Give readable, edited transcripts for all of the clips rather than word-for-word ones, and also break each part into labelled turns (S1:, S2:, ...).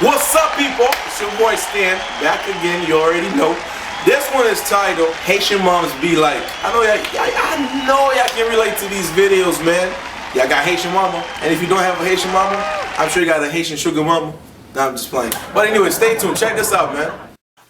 S1: What's up, people? It's your boy Stan, back again. You already know. This one is titled Haitian Moms Be Like. I know y'all can relate to these videos, man. Y'all got Haitian mama, and if you don't have a Haitian mama, I'm sure you got a Haitian sugar mama. Nah, I'm just playing. But anyway, stay tuned. Check this out, man.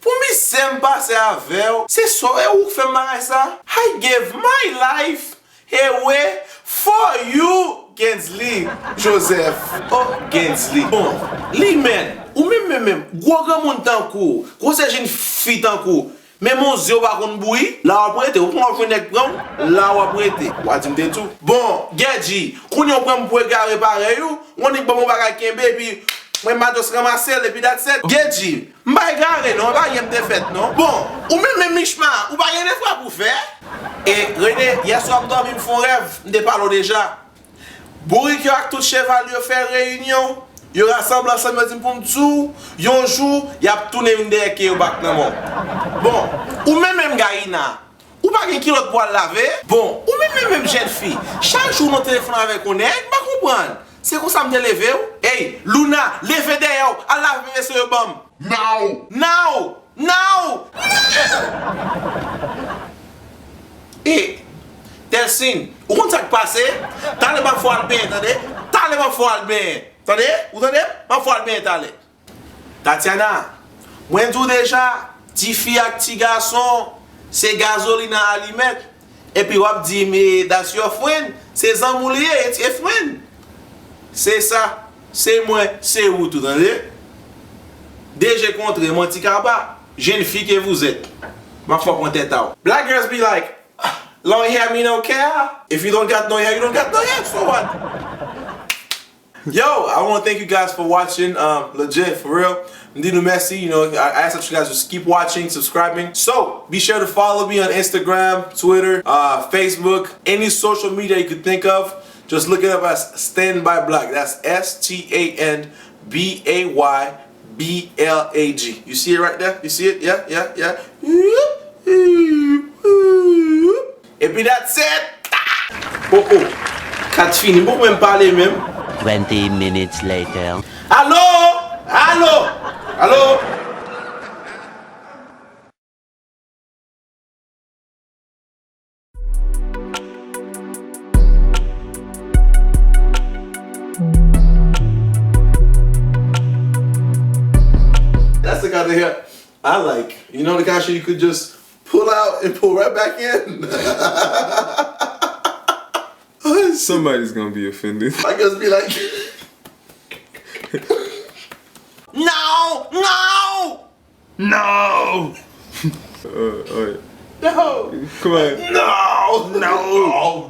S1: Pour me sem passe avel, c'est so ou fait mal ça. I give my life away for you. Gensley, Joseph, oh Gensley. Bon, li men, ou même, gros grand monde tan kou, gros c'est jeune fille tan kou. Mais mon zio va kon boui, la ou prêter, ou kon nek pran, la ou prêter. Ou di m'te tout. Bon, Gedji, kon yon pran pour gare pareil ou, on ek bon mon bagay kembe puis moi matos ramasser et puis that's it. Gedji, m'bay gare non, ba yem te fait non. Bon, ou même michman, ou ba rien de fois pour faire. Et René, hier soir m'dormi m'fon rêve, m'te parlo déjà. Bourrique avec tout chevalier fait réunion, ils rassemblent ensemble pour m'dou, yon jour, y a tourné m'derrière qui au bac nan mon. Bon, ou même gaïna, ou pas gen kilot pour laver. Bon, ou même jeune fille, chaque jour mon téléphone avec on est, pas comprendre. C'est comme ça me lever. Hey, Luna, levez derrière, à laver ce bam. Now. Et tel signe, où on s'est passé, t'as les pas foire bien, attendez, t'as les pas foire bien, attendez, vous entendez, pas foire bien, attendez. Tatiana, moi tout déjà, ti fille ak ti garçon, c'est gasoline à aliment, et puis on dit mais that's your friend, c'est zamoulier, it's your friend. C'est ça, c'est moi, c'est où tout entendez. Déjà contre mon petit kaba, jeune fille que vous êtes, ma foi pour tête out. Black girls be like, long hair me no care. If you don't got no hair, you don't got no hair. So what? Yo, I want to thank you guys for watching. Legit, for real. Ndino Messi, you know, I ask that you guys just keep watching, subscribing. So be sure to follow me on Instagram, Twitter, Facebook, any social media you could think of. Just look it up as Stand by Black. That's STANBAYBLAG. You see it right there? You see it? Yeah. Et puis that's it. Oh. Kat fini, bon même parler même.
S2: 20 minutes later.
S1: Allô? That's the kind of hair I like. You know the kind of shit you could just pull out and pull right back in.
S3: Somebody's gonna be offended.
S1: I guess be like, no.
S3: Alright.
S1: No.
S3: Come on.
S1: No.